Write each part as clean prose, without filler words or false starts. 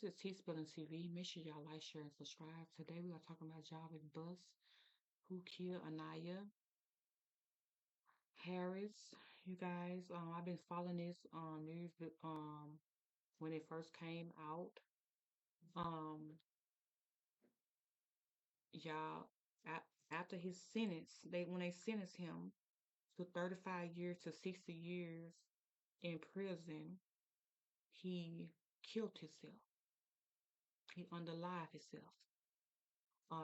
This is T Spelling TV. Make sure y'all like, share, and subscribe. Today we are talking about Jarvis Bus, who killed Anaya Harris. You guys, I've been following this news when it first came out. Um, y'all, after his sentence, when they sentenced him to 35 years to 60 years in prison, he killed himself. He underlied himself.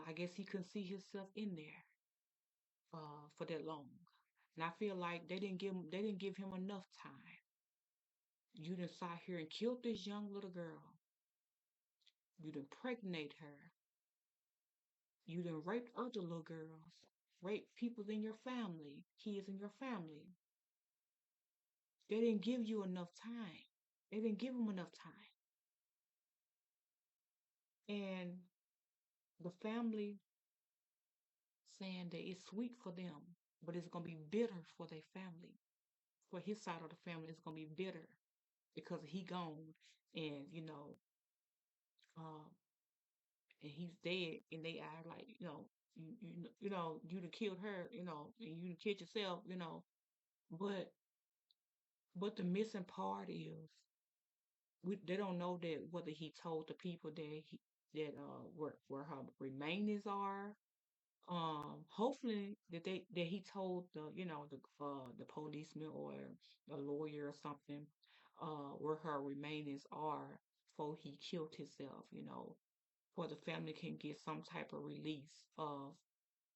I guess he couldn't see himself in there for that long. And I feel like they didn't give him enough time. You done sat here and killed this young little girl. You done pregnate her. You done raped other little girls. Rape people in your family, kids in your family. They didn't give you enough time. They didn't give him enough time. And the family saying that it's sweet for them, but it's gonna be bitter for their family. For his side of the family, it's gonna be bitter because he gone, and um, and he's dead, and they are like, you done killed her, and you done killed yourself, But the missing part is they don't know that whether he told the people where her remainings are. Hopefully that he told the policeman or a lawyer or something, where her remainings are before he killed himself, where the family can get some type of release of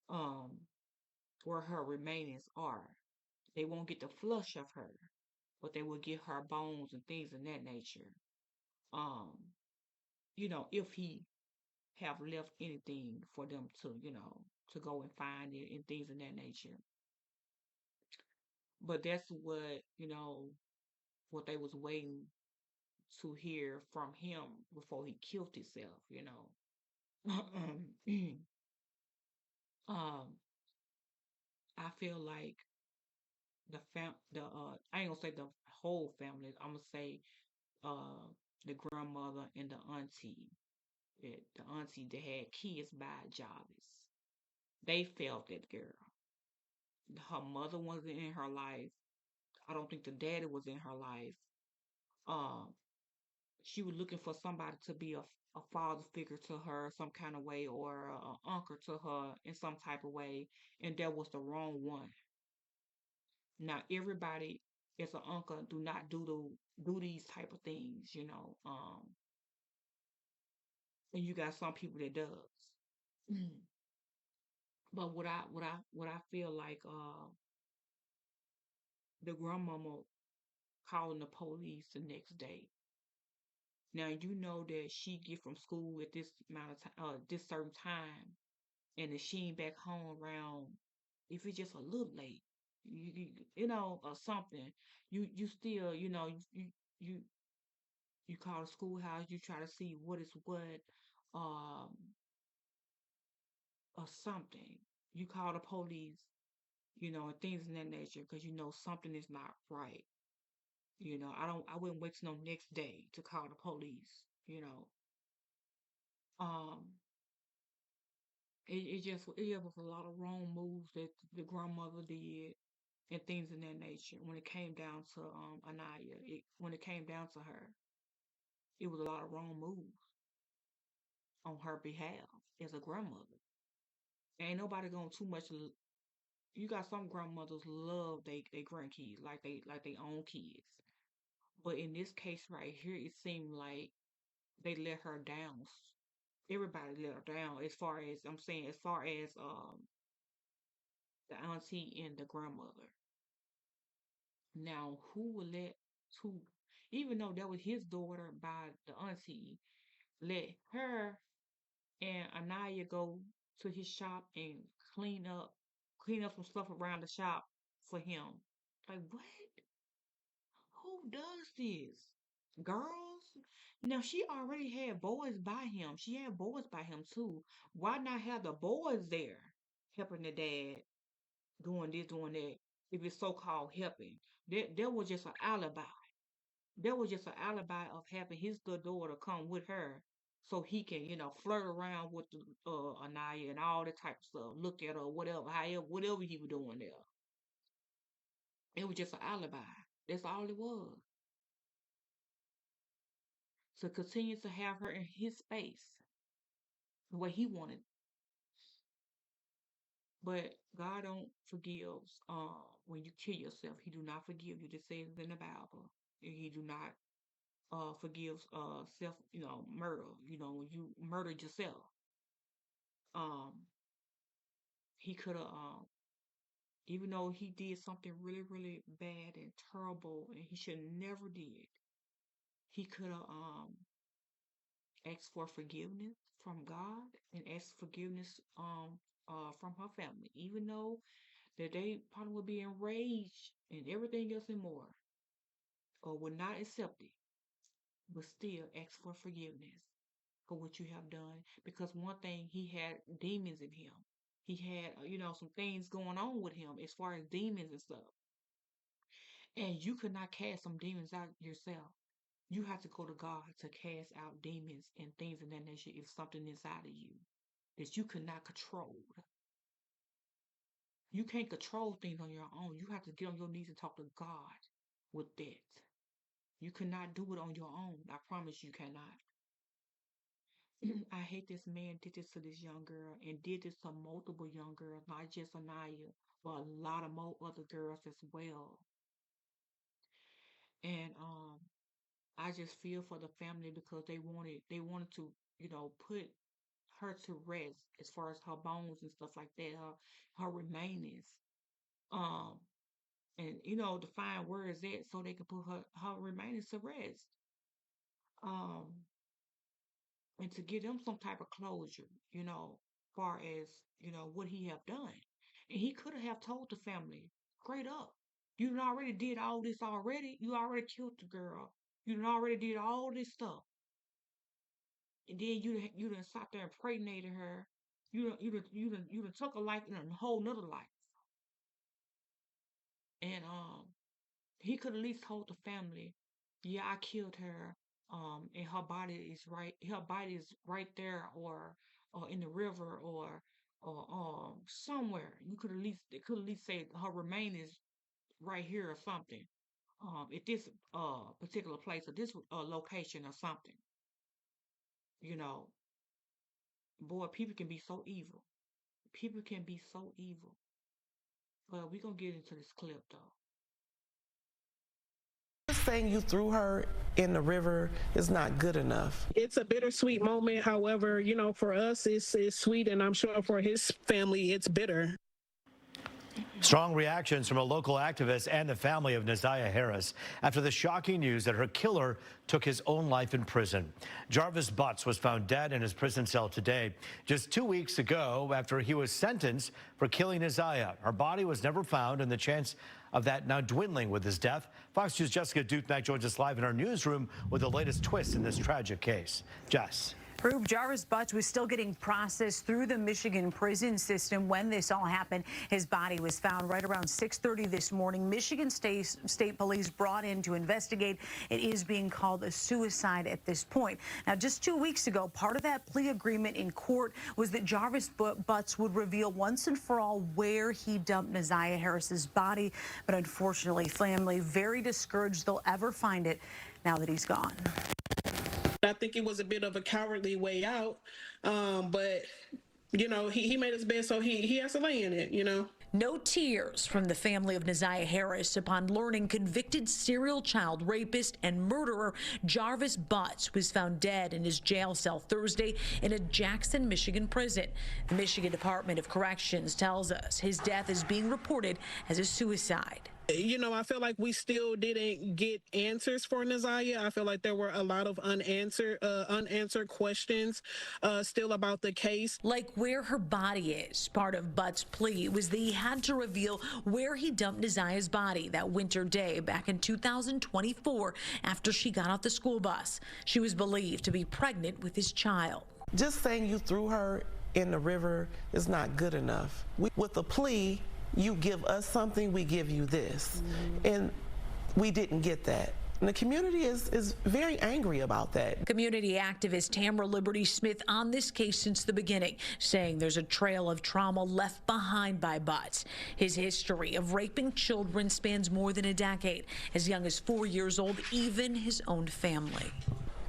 um where her remainings are. They won't get the flush of her, but they will get her bones and things of that nature. Um, if he have left anything for them to go and find it and things of that nature. But that's what they was waiting to hear from him before he killed himself. um, I feel like I ain't gonna say the whole family. I'm gonna say uh the grandmother and the auntie. The auntie that had kids by Jarvis. They felt that girl. Her mother wasn't in her life. I don't think the daddy was in her life. Um, she was looking for somebody to be a father figure to her some kind of way, or a uncle to her in some type of way, and that was the wrong one. Now everybody as an uncle do not do these type of things. And you got some people that does. But what I feel like, the grandmama calling the police the next day. Now you know that she get from school at this amount of time, this certain time, and if she ain't back home around, if it's just a little late, or something, you still, you you call the schoolhouse, you try to see what is what, um, or something. You call the police, and things in that nature, because something is not right. I wouldn't wait till no next day to call the police. Um, it was a lot of wrong moves that the grandmother did and things in that nature when it came down to Anaya. When it came down to her, it was a lot of wrong moves on her behalf as a grandmother. Ain't nobody going too much. You got some grandmothers love they grandkids like they own kids, but in this case right here, it seemed like they let her down. Everybody let her down, as far as I'm saying, as far as the auntie and the grandmother. Now, who would let who, even though that was his daughter by the auntie, let her and Anaya go to his shop and clean up some stuff around the shop for him? Like, what? Who does this? Girls? Now, she already had boys by him. She had boys by him too. Why not have the boys there helping the dad, doing this, doing that, if it's so-called helping? That was just an alibi. That was just an alibi of having his little daughter come with her so he can, flirt around with the Anaya and all that type of stuff. Look at her, whatever, however, whatever he was doing there. It was just an alibi. That's all it was. To continue to have her in his space the way he wanted. But God don't forgive when you kill yourself. He do not forgive you. This says in the Bible. And he do not forgives self, murder. When you murdered yourself. Um, he could have even though he did something really, really bad and terrible and he should never did, he could have asked for forgiveness from God and asked forgiveness from her family, even though that they probably would be enraged and everything else and more, or would not accept it, but still ask for forgiveness for what you have done. Because one thing, he had demons in him. He had, some things going on with him as far as demons and stuff. And you could not cast some demons out yourself. You have to go to God to cast out demons and things of that nature if something inside of you that you could not control. You can't control things on your own. You have to get on your knees and talk to God with that. You cannot do it on your own. I promise you cannot. I hate this man did this to this young girl and did this to multiple young girls, not just Anaya, but a lot of more other girls as well. And I just feel for the family because they wanted to, put her to rest as far as her bones and stuff like that, her remainings. Um and to find where is that so they could put her remainings to rest. Um and to give them some type of closure, far as, what he have done. And he could have told the family straight up, you done already did all this already. You already killed the girl. You done already did all this stuff. And then you done sat there and impregnated her. You done took a life in a whole nother life. And he could at least told the family, yeah, I killed her. And her body is right there or in the river or somewhere. They could at least say her remain is right here or something. At this particular place or this location or something. You know, boy, people can be so evil. People can be so evil. But we're gonna get into this clip though. Saying you threw her in the river is not good enough. It's a bittersweet moment. However, for us, it's sweet, and I'm sure for his family, it's bitter. Strong reactions from a local activist and the family of Ziyah Harris after the shocking news that her killer took his own life in prison. Jarvis Butts was found dead in his prison cell today, just 2 weeks ago after he was sentenced for killing Ziyah. Her body was never found, and the chance of that now dwindling with his death. Fox News' Jessica Duthnack joins us live in our newsroom with the latest twist in this tragic case. Jess. Proof Jarvis Butts was still getting processed through the Michigan prison system when this all happened. His body was found right around 6:30 this morning. Michigan State Police brought in to investigate. It is being called a suicide at this point. Now, just 2 weeks ago, part of that plea agreement in court was that Jarvis Butts would reveal once and for all where he dumped Ziyah Harris's body. But unfortunately, family very discouraged they'll ever find it now that he's gone. I think it was a bit of a cowardly way out, but he made his bed, so he has to lay in it. No tears from the family of Ziyah Harris upon learning convicted serial child rapist and murderer Jarvis Butts was found dead in his jail cell Thursday in a Jackson, Michigan prison. The Michigan Department of Corrections tells us his death is being reported as a suicide. I feel like we still didn't get answers for Ziyah. I feel like there were a lot of unanswered questions still about the case. Like where her body is. Part of Butts' plea was that he had to reveal where he dumped Ziyah's body that winter day back in 2024 after she got off the school bus. She was believed to be pregnant with his child. Just saying you threw her in the river is not good enough. With a plea, you give us something, we give you this. And we didn't get that. And the community is very angry about that. Community activist Tamara Liberty Smith on this case since the beginning, saying there's a trail of trauma left behind by Butts. His history of raping children spans more than a decade, as young as 4 years old, even his own family.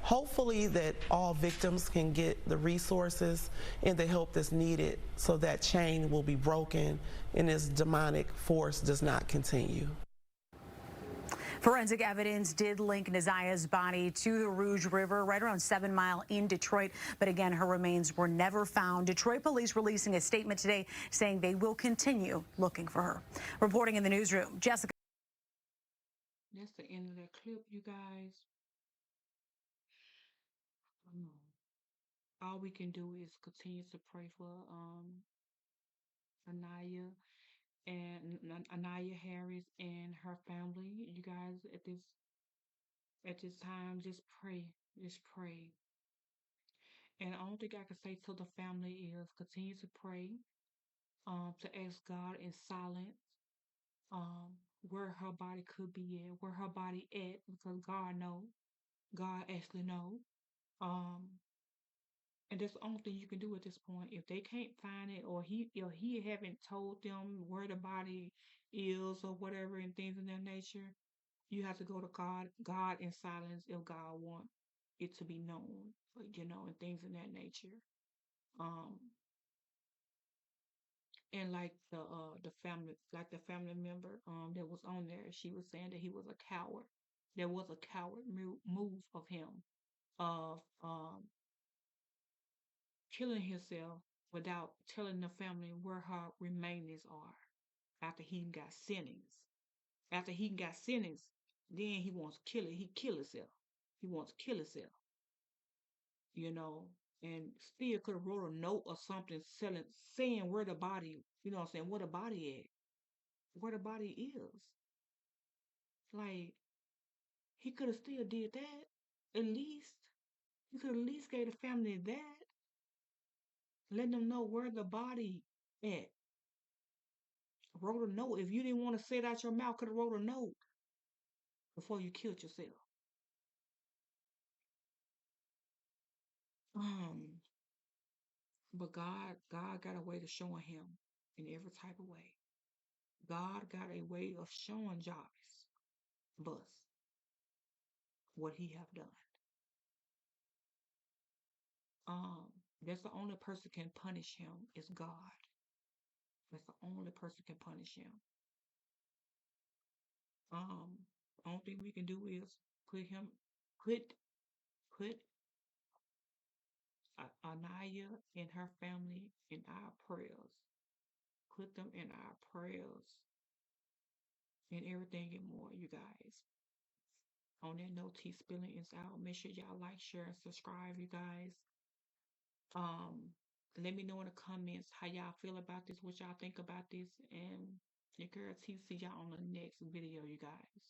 Hopefully that all victims can get the resources and the help that's needed so that chain will be broken and this demonic force does not continue. Forensic evidence did link Naziah's body to the Rouge River right around 7 Mile in Detroit. But again, her remains were never found. Detroit police releasing a statement today saying they will continue looking for her. Reporting in the newsroom, Jessica. That's the end of that clip, you guys. All we can do is continue to pray for Anaya and Anaya Harris and her family. You guys, at this time, just pray. Just pray. And the only thing I can say to the family is continue to pray, to ask God in silence, where her body could be at, where her body at, because God know. God actually know. And that's the only thing you can do at this point. If they can't find it, or he haven't told them where the body is or whatever and things of that nature, you have to go to God in silence if God want it to be known, and things of that nature. Um, and like the family member that was on there, she was saying that he was a coward. There was a coward move of him of killing himself without telling the family where her remains are after he got sentenced. After he got sentenced, then he wants to kill it. He kill himself. He wants to kill himself, and still could have wrote a note or something saying where the body, where the body at, where the body is. Like, he could have still did that. At least, he could have at least gave the family that. Let them know where the body at. Wrote a note. If you didn't want to say it out your mouth, could have wrote a note before you killed yourself. Um, but God got a way to showing him in every type of way. God got a way of showing Jarvis Bus what he have done. That's the only person can punish him is God. That's the only person can punish him. Only thing we can do is put Anaya and her family in our prayers. Put them in our prayers and everything and more, you guys. On that note, Tea Spilling is out. Make sure y'all like, share, and subscribe, you guys. Let me know in the comments how y'all feel about this, what y'all think about this, and your girl T see y'all on the next video, you guys.